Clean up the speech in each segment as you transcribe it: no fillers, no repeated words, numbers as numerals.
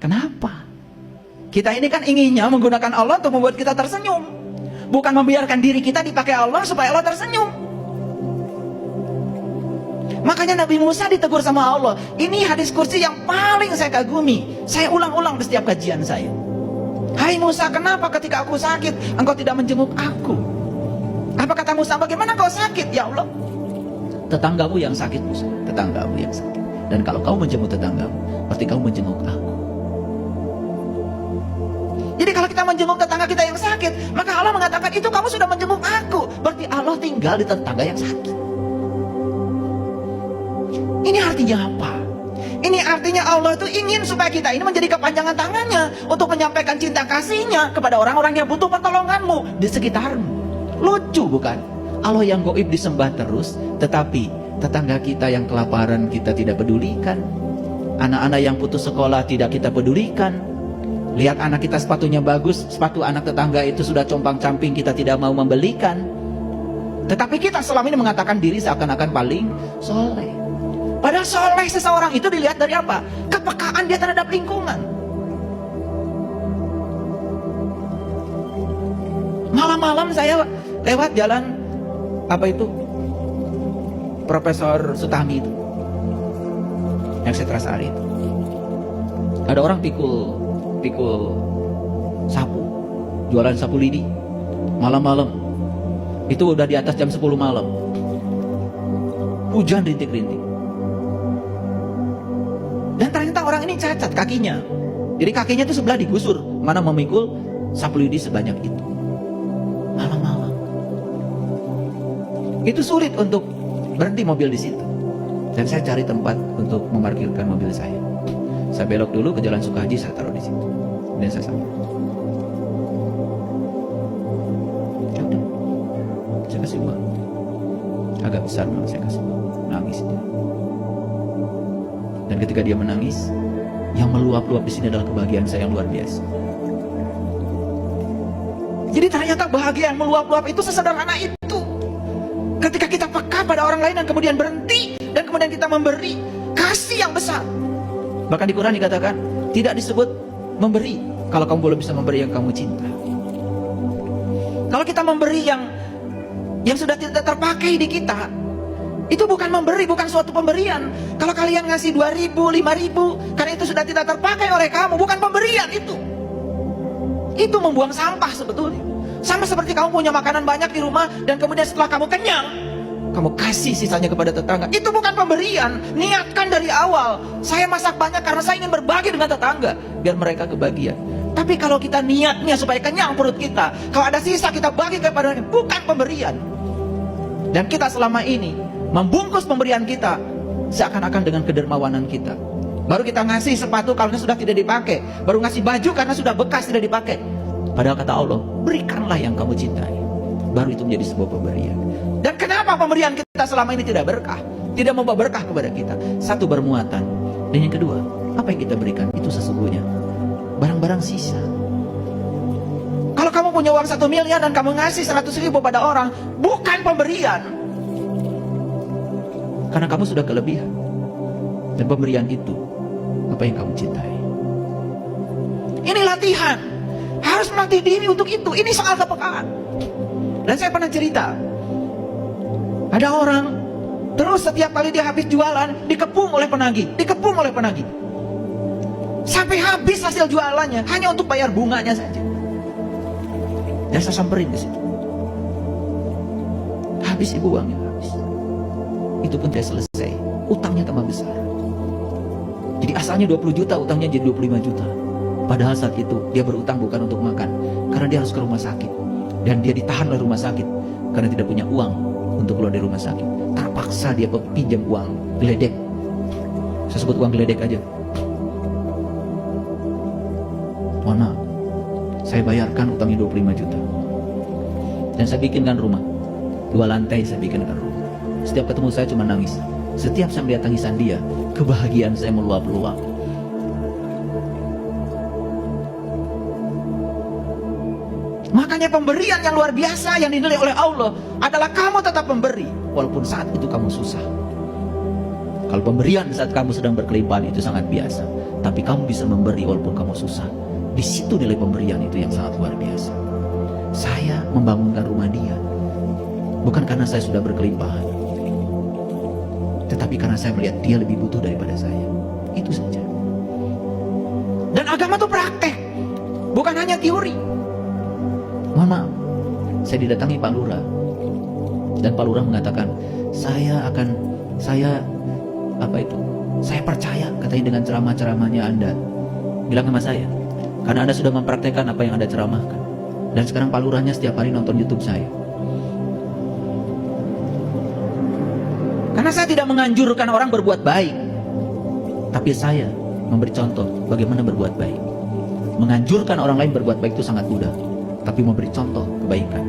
Kenapa? Kita ini kan inginnya menggunakan Allah untuk membuat kita tersenyum, bukan membiarkan diri kita dipakai Allah supaya Allah tersenyum. Makanya Nabi Musa ditegur sama Allah. Ini hadis kursi yang paling saya kagumi. Saya ulang-ulang di setiap kajian saya. Hai Musa, kenapa ketika aku sakit engkau tidak menjenguk aku? Apa kata Musa? Bagaimana kau sakit ya Allah? Tetanggamu yang sakit Musa, tetanggamu yang sakit. Dan kalau kau menjenguk tetanggamu, berarti kau menjenguk aku. Jadi kalau kita menjenguk tetangga kita yang sakit, maka Allah mengatakan itu kamu sudah menjenguk aku. Berarti Allah tinggal di tetangga yang sakit. Ini artinya apa? Ini artinya Allah itu ingin supaya kita ini menjadi kepanjangan tangannya untuk menyampaikan cinta kasihnya kepada orang-orang yang butuh pertolonganmu di sekitarmu. Lucu bukan? Allah yang gaib disembah terus, tetapi tetangga kita yang kelaparan kita tidak pedulikan. Anak-anak yang putus sekolah tidak kita pedulikan. Lihat anak kita sepatunya bagus, sepatu anak tetangga itu sudah compang-camping, kita tidak mau membelikan. Tetapi kita selama ini mengatakan diri seakan-akan paling soleh. Padahal soleh seseorang itu dilihat dari apa? Kepekaan dia terhadap lingkungan. Malam-malam saya lewat jalan apa itu? Profesor Sutami itu, yang Setrasari itu. Ada orang pikul sapu, jualan sapu lidi malam-malam. Itu udah di atas jam 10 malam. Hujan rintik-rintik. Dan ternyata orang ini cacat kakinya. Jadi kakinya itu sebelah digusur, mana memikul sapu lidi sebanyak itu. Malam-malam. Itu sulit untuk berhenti mobil di situ. Dan saya cari tempat untuk memarkirkan mobil saya. Saya belok dulu ke Jalan Sukahaji, saya taruh di situ. Dan saya sampai. Ya udah, saya kasih uang. Agak besar memang saya kasih uang. Nangis dia. Dan ketika dia menangis, yang meluap-luap di sini adalah kebahagiaan saya yang luar biasa. Jadi ternyata bahagia yang meluap-luap itu sesederhana itu. Ketika kita peka pada orang lain dan kemudian berhenti dan kemudian kita memberi kasih yang besar. Bahkan di Quran dikatakan tidak disebut memberi kalau kamu belum bisa memberi yang kamu cinta. Kalau kita memberi yang sudah tidak terpakai di kita, itu bukan memberi, bukan suatu pemberian. Kalau kalian ngasih 2.000, 5.000 karena itu sudah tidak terpakai oleh kamu, bukan pemberian itu. Itu membuang sampah sebetulnya. Sama seperti kamu punya makanan banyak di rumah dan kemudian setelah kamu kenyang, kamu kasih sisanya kepada tetangga. Itu bukan pemberian. Niatkan dari awal. Saya masak banyak karena saya ingin berbagi dengan tetangga biar mereka kebahagiaan. Tapi kalau kita niatnya supaya kenyang perut kita, kalau ada sisa kita bagi kepada mereka, bukan pemberian. Dan kita selama ini membungkus pemberian kita seakan-akan dengan kedermawanan kita. Baru kita ngasih sepatu karena sudah tidak dipakai, baru ngasih baju karena sudah bekas tidak dipakai. Padahal kata Allah, berikanlah yang kamu cintai. Baru itu menjadi sebuah pemberian. Dan kenapa pemberian kita selama ini tidak berkah? Tidak membawa berkah kepada kita. Satu, bermuatan. Dan yang kedua, apa yang kita berikan itu sesungguhnya barang-barang sisa. Kalau kamu punya uang 1 miliar dan kamu ngasih 100.000 pada orang, bukan pemberian. Karena kamu sudah kelebihan. Dan pemberian itu apa yang kamu cintai. Ini latihan. Harus melatih diri untuk itu. Ini soal kepekaan. Dan saya pernah cerita, ada orang terus setiap kali dia habis jualan dikepung oleh penagih, sampai habis hasil jualannya hanya untuk bayar bunganya saja. Dan saya samperin ke situ. Habis ibu uangnya, habis. Itu pun tidak selesai, utangnya tambah besar. Jadi asalnya 20 juta, utangnya jadi 25 juta. Padahal saat itu dia berutang bukan untuk makan, karena dia harus ke rumah sakit. Dan dia ditahan oleh rumah sakit karena tidak punya uang untuk keluar dari rumah sakit. Terpaksa dia pinjam uang geledek. Saya sebut uang geledek aja. Mohon maaf, saya bayarkan utangnya 25 juta. Dan saya bikinkan rumah 2 lantai, saya bikinkan rumah. Setiap ketemu saya cuma nangis. Setiap saya melihat tangisan dia, kebahagiaan saya meluap-luap. Makanya pemberian yang luar biasa yang dinilai oleh Allah adalah kamu tetap memberi walaupun saat itu kamu susah. Kalau pemberian saat kamu sedang berkelimpahan itu sangat biasa. tapi kamu bisa memberi walaupun kamu susah. Di situ nilai pemberian itu yang sangat luar biasa. Saya membangunkan rumah dia bukan karena saya sudah berkelimpahan, tetapi karena saya melihat dia lebih butuh daripada saya. Itu saja. Dan agama itu praktek, bukan hanya teori. Mohon maaf, saya didatangi Pak Lurah, dan Pak Lurah mengatakan, saya percaya katanya dengan ceramah-ceramahnya Anda. Bilang sama saya, karena Anda sudah mempraktekkan apa yang Anda ceramahkan. Dan sekarang Pak Lurahnya setiap hari nonton YouTube saya. Karena saya tidak menganjurkan orang berbuat baik, tapi saya memberi contoh bagaimana berbuat baik. Menganjurkan orang lain berbuat baik itu sangat mudah, tapi memberi contoh kebaikan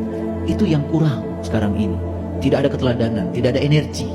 itu yang kurang sekarang ini. Tidak ada keteladanan, tidak ada energi.